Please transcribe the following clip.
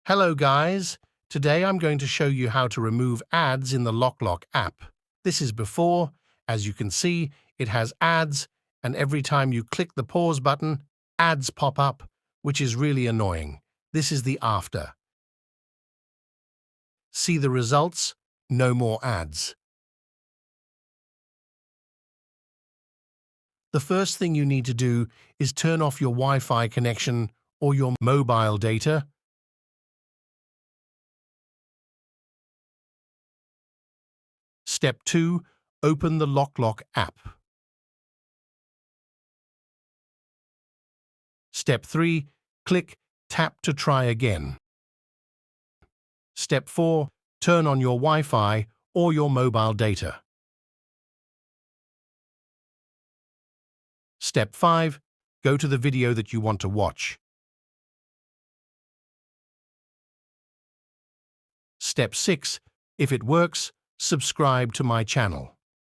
Hello guys, today I'm going to show you how to remove ads in the LokLok app. This is before. As you can see, it has ads, and every time you click the pause button, ads pop up, which is really annoying. This is the after. See the results? No more ads. The first thing you need to do is turn off your Wi-Fi connection or your mobile data. Step 2. Open the LokLok app. Step 3. Click Tap to try again. Step 4. Turn on your Wi-Fi or your mobile data. Step 5. Go to the video that you want to watch. Step 6. If it works, subscribe to my channel.